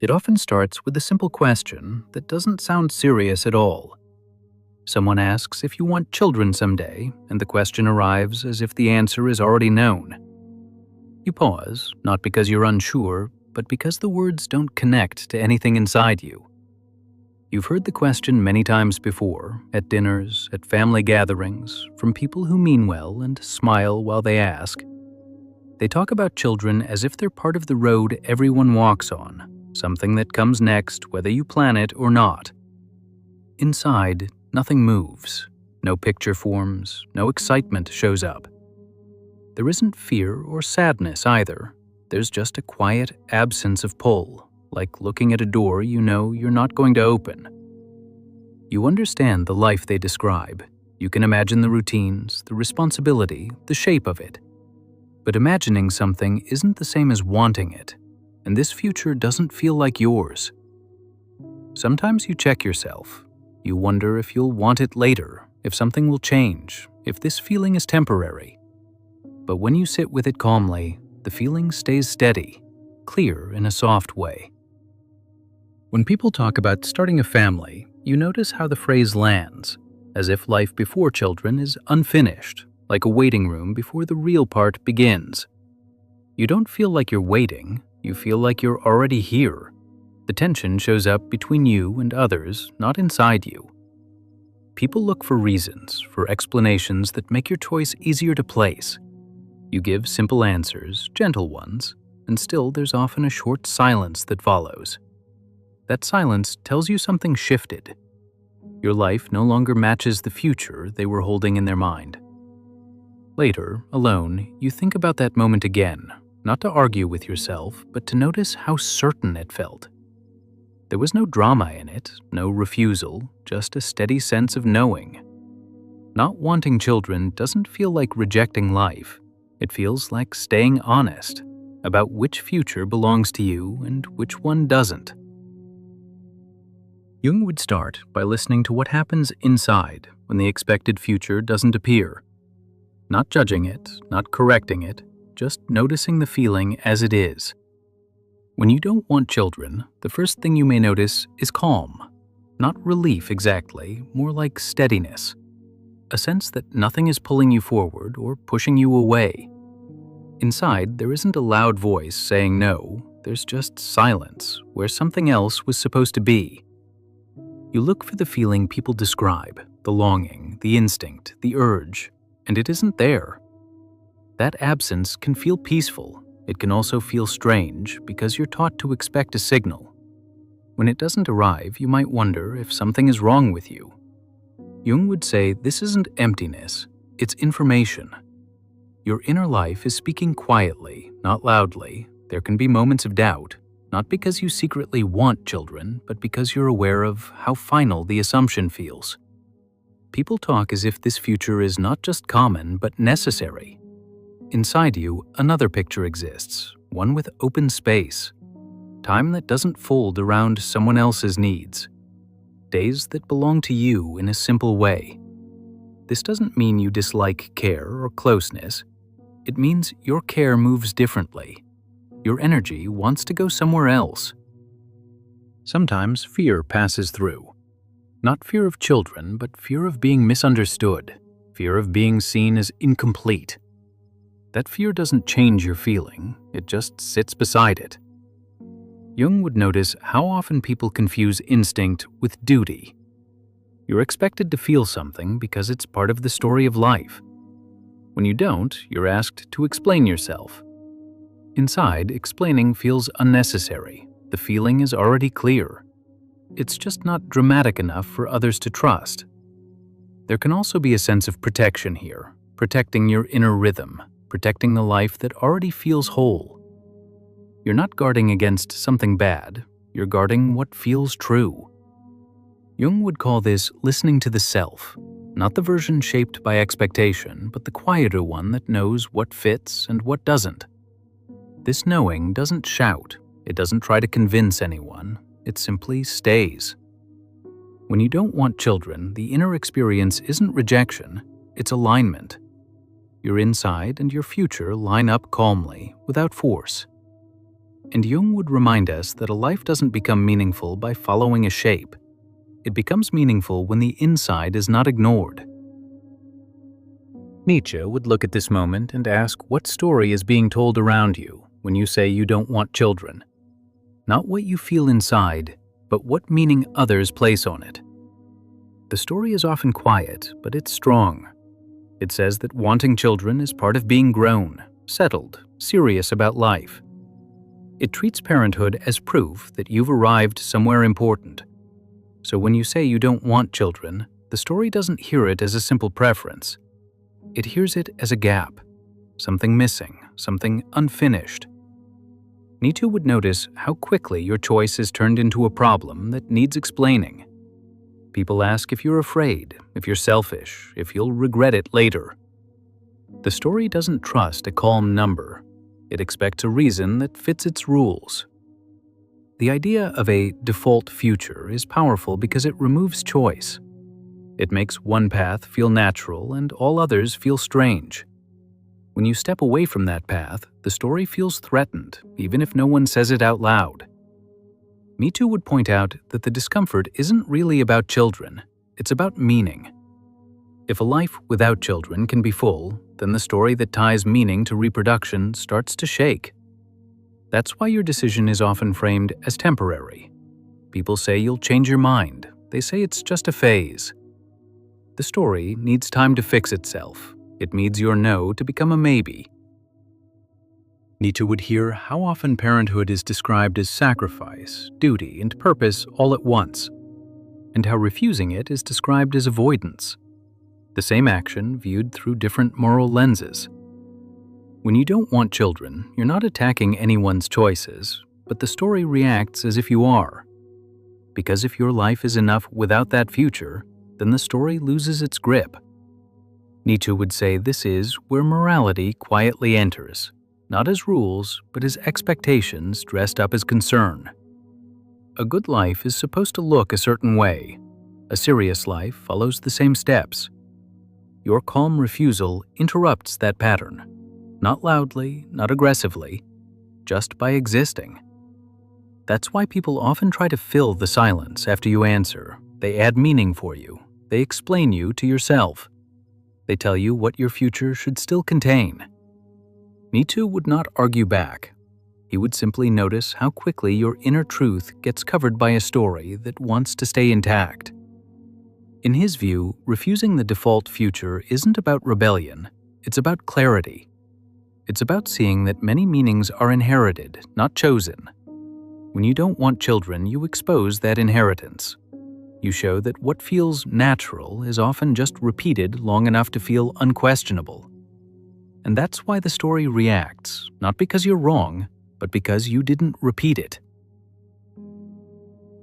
It often starts with a simple question that doesn't sound serious at all. Someone asks if you want children someday, and the question arrives as if the answer is already known. You pause, not because you're unsure, but because the words don't connect to anything inside you. You've heard the question many times before, at dinners, at family gatherings, from people who mean well and smile while they ask. They talk about children as if they're part of the road everyone walks on, something that comes next whether you plan it or not. Inside, nothing moves. No picture forms, no excitement shows up. There isn't fear or sadness either. There's just a quiet absence of pull, like looking at a door you know you're not going to open. You understand the life they describe. You can imagine the routines, the responsibility, the shape of it. But imagining something isn't the same as wanting it, and this future doesn't feel like yours. Sometimes you check yourself. You wonder if you'll want it later, if something will change, if this feeling is temporary. But when you sit with it calmly, the feeling stays steady, clear in a soft way. When people talk about starting a family, you notice how the phrase lands, as if life before children is unfinished, like a waiting room before the real part begins. You don't feel like you're waiting, you feel like you're already here. The tension shows up between you and others, not inside you. People look for reasons, for explanations that make your choice easier to place. You give simple answers, gentle ones, and still there's often a short silence that follows. That silence tells you something shifted. Your life no longer matches the future they were holding in their mind. Later, alone, you think about that moment again, not to argue with yourself, but to notice how certain it felt. There was no drama in it, no refusal, just a steady sense of knowing. Not wanting children doesn't feel like rejecting life. It feels like staying honest about which future belongs to you and which one doesn't. Jung would start by listening to what happens inside when the expected future doesn't appear. Not judging it, not correcting it, just noticing the feeling as it is. When you don't want children, the first thing you may notice is calm. Not relief exactly, more like steadiness. A sense that nothing is pulling you forward or pushing you away. Inside, there isn't a loud voice saying no, there's just silence where something else was supposed to be. You look for the feeling people describe, the longing, the instinct, the urge, and it isn't there. That absence can feel peaceful. It can also feel strange because you're taught to expect a signal. When it doesn't arrive, you might wonder if something is wrong with you. Jung would say this isn't emptiness, it's information. Your inner life is speaking quietly, not loudly. There can be moments of doubt, not because you secretly want children, but because you're aware of how final the assumption feels. People talk as if this future is not just common, but necessary. Inside you, another picture exists, one with open space. Time that doesn't fold around someone else's needs. Days that belong to you in a simple way. This doesn't mean you dislike care or closeness. It means your care moves differently. Your energy wants to go somewhere else. Sometimes fear passes through. Not fear of children, but fear of being misunderstood. Fear of being seen as incomplete. That fear doesn't change your feeling, it just sits beside it. Jung would notice how often people confuse instinct with duty. You're expected to feel something because it's part of the story of life. When you don't, you're asked to explain yourself. Inside, explaining feels unnecessary. The feeling is already clear. It's just not dramatic enough for others to trust. There can also be a sense of protection here, protecting your inner rhythm, protecting the life that already feels whole. You're not guarding against something bad, you're guarding what feels true. Jung would call this listening to the self, not the version shaped by expectation, but the quieter one that knows what fits and what doesn't. This knowing doesn't shout, it doesn't try to convince anyone, it simply stays. When you don't want children, the inner experience isn't rejection, it's alignment. Your inside and your future line up calmly, without force. And Jung would remind us that a life doesn't become meaningful by following a shape. It becomes meaningful when the inside is not ignored. Nietzsche would look at this moment and ask what story is being told around you when you say you don't want children. Not what you feel inside, but what meaning others place on it. The story is often quiet, but it's strong. It says that wanting children is part of being grown, settled, serious about life. It treats parenthood as proof that you've arrived somewhere important. So when you say you don't want children, the story doesn't hear it as a simple preference. It hears it as a gap, something missing, something unfinished. Nietzsche would notice how quickly your choice is turned into a problem that needs explaining. People ask if you're afraid, if you're selfish, if you'll regret it later. The story doesn't trust a calm number. It expects a reason that fits its rules. The idea of a default future is powerful because it removes choice. It makes one path feel natural and all others feel strange. When you step away from that path, the story feels threatened, even if no one says it out loud. Nietzsche would point out that the discomfort isn't really about children, it's about meaning. If a life without children can be full, then the story that ties meaning to reproduction starts to shake. That's why your decision is often framed as temporary. People say you'll change your mind. They say it's just a phase. The story needs time to fix itself. It needs your no to become a maybe. Nietzsche would hear how often parenthood is described as sacrifice, duty, and purpose all at once, and how refusing it is described as avoidance. The same action viewed through different moral lenses. When you don't want children, you're not attacking anyone's choices, but the story reacts as if you are. Because if your life is enough without that future, then the story loses its grip. Nietzsche would say this is where morality quietly enters, not as rules, but as expectations dressed up as concern. A good life is supposed to look a certain way. A serious life follows the same steps. Your calm refusal interrupts that pattern. Not loudly, not aggressively, just by existing. That's why people often try to fill the silence after you answer. They add meaning for you. They explain you to yourself. They tell you what your future should still contain. Nietzsche would not argue back. He would simply notice how quickly your inner truth gets covered by a story that wants to stay intact. In his view, refusing the default future isn't about rebellion, it's about clarity. It's about seeing that many meanings are inherited, not chosen. When you don't want children, you expose that inheritance. You show that what feels natural is often just repeated long enough to feel unquestionable. And that's why the story reacts, not because you're wrong, but because you didn't repeat it.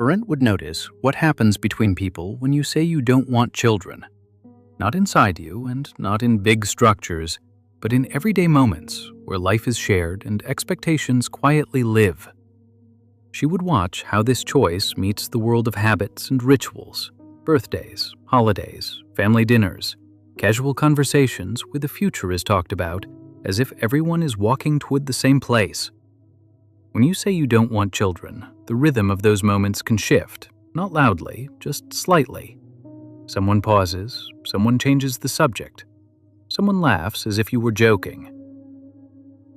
Arendt would notice what happens between people when you say you don't want children. Not inside you and not in big structures, but in everyday moments where life is shared and expectations quietly live. She would watch how this choice meets the world of habits and rituals, birthdays, holidays, family dinners, casual conversations where the future is talked about as if everyone is walking toward the same place. When you say you don't want children, the rhythm of those moments can shift, not loudly, just slightly. Someone pauses, someone changes the subject. Someone laughs as if you were joking.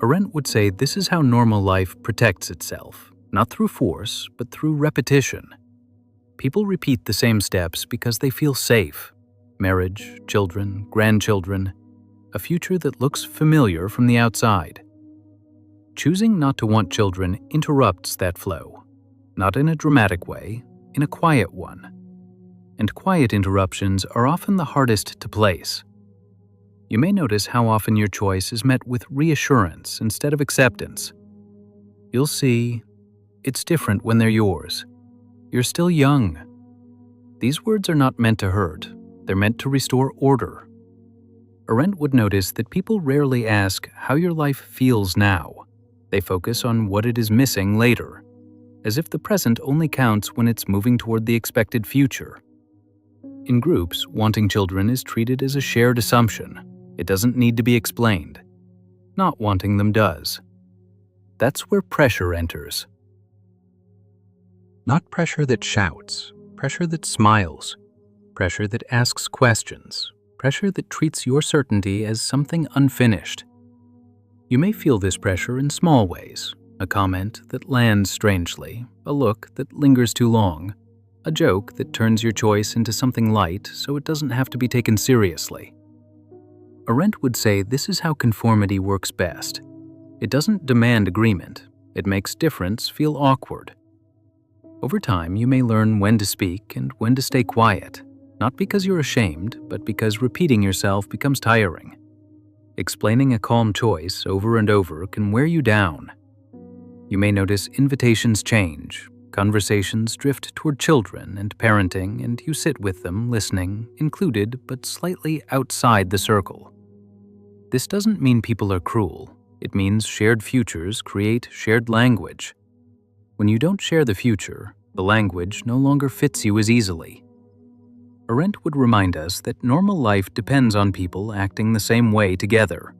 Arendt would say this is how normal life protects itself, not through force, but through repetition. People repeat the same steps because they feel safe. Marriage, children, grandchildren, a future that looks familiar from the outside. Choosing not to want children interrupts that flow, not in a dramatic way, in a quiet one. And quiet interruptions are often the hardest to place. You may notice how often your choice is met with reassurance instead of acceptance. You'll see, it's different when they're yours. You're still young. These words are not meant to hurt. They're meant to restore order. Arendt would notice that people rarely ask how your life feels now. They focus on what it is missing later, as if the present only counts when it's moving toward the expected future. In groups, wanting children is treated as a shared assumption. It doesn't need to be explained. Not wanting them does. That's where pressure enters. Not pressure that shouts, pressure that smiles, pressure that asks questions, pressure that treats your certainty as something unfinished. You may feel this pressure in small ways: a comment that lands strangely, a look that lingers too long, a joke that turns your choice into something light so it doesn't have to be taken seriously. Arendt would say this is how conformity works best. It doesn't demand agreement. It makes difference feel awkward. Over time, you may learn when to speak and when to stay quiet, not because you're ashamed, but because repeating yourself becomes tiring. Explaining a calm choice over and over can wear you down. You may notice invitations change, conversations drift toward children and parenting, and you sit with them, listening, included, but slightly outside the circle. This doesn't mean people are cruel. It means shared futures create shared language. When you don't share the future, the language no longer fits you as easily. Arendt would remind us that normal life depends on people acting the same way together.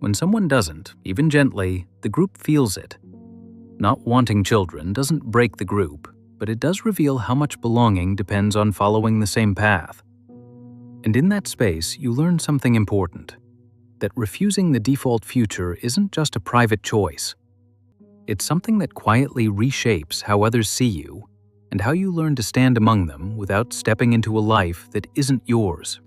When someone doesn't, even gently, the group feels it. Not wanting children doesn't break the group, but it does reveal how much belonging depends on following the same path. And in that space, you learn something important: that refusing the default future isn't just a private choice. It's something that quietly reshapes how others see you and how you learn to stand among them without stepping into a life that isn't yours.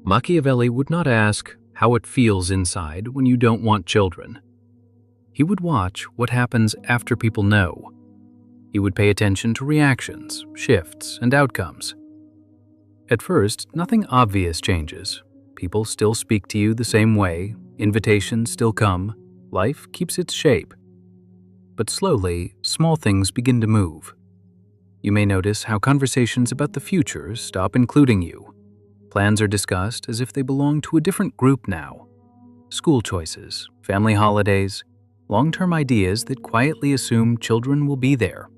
Machiavelli would not ask how it feels inside when you don't want children. He would watch what happens after people know. He would pay attention to reactions, shifts, and outcomes. At first, nothing obvious changes. People still speak to you the same way, invitations still come, life keeps its shape. But slowly, small things begin to move. You may notice how conversations about the future stop including you. Plans are discussed as if they belong to a different group now. School choices, family holidays, long-term ideas that quietly assume children will be there.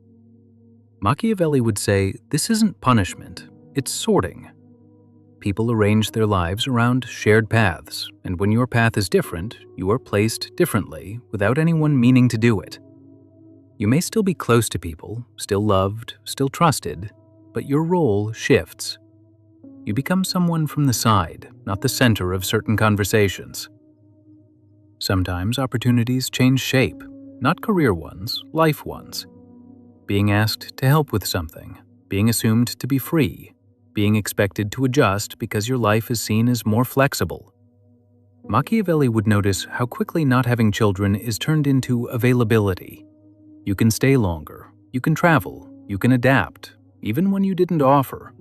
Machiavelli would say this isn't punishment, it's sorting. People arrange their lives around shared paths, and when your path is different, you are placed differently without anyone meaning to do it. You may still be close to people, still loved, still trusted, but your role shifts. You become someone from the side, not the center of certain conversations. Sometimes opportunities change shape, not career ones, life ones. Being asked to help with something, being assumed to be free, being expected to adjust because your life is seen as more flexible. Machiavelli would notice how quickly not having children is turned into availability. You can stay longer, you can travel, you can adapt, even when you didn't offer.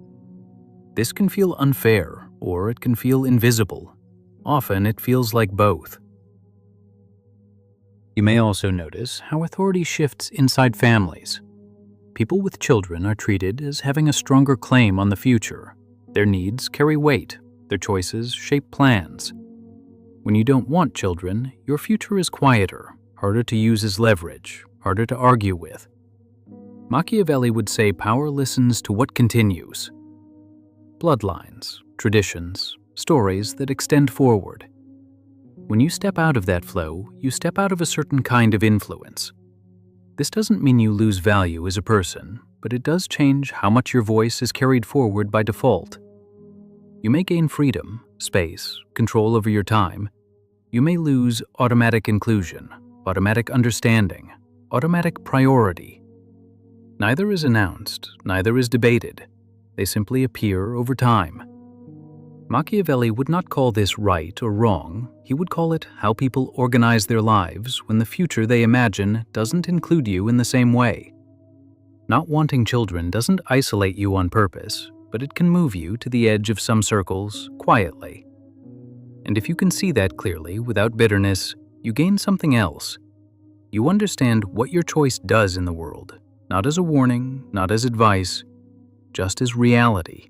This can feel unfair, or it can feel invisible. Often it feels like both. You may also notice how authority shifts inside families. People with children are treated as having a stronger claim on the future. Their needs carry weight, their choices shape plans. When you don't want children, your future is quieter, harder to use as leverage, harder to argue with. Machiavelli would say power listens to what continues. Bloodlines, traditions, stories that extend forward. When you step out of that flow, you step out of a certain kind of influence. This doesn't mean you lose value as a person, but it does change how much your voice is carried forward by default. You may gain freedom, space, control over your time. You may lose automatic inclusion, automatic understanding, automatic priority. Neither is announced, neither is debated. They simply appear over time. Machiavelli would not call this right or wrong. He would call it how people organize their lives when the future they imagine doesn't include you in the same way. Not wanting children doesn't isolate you on purpose, but it can move you to the edge of some circles quietly. And if you can see that clearly without bitterness, you gain something else. You understand what your choice does in the world, not as a warning, not as advice, just as reality.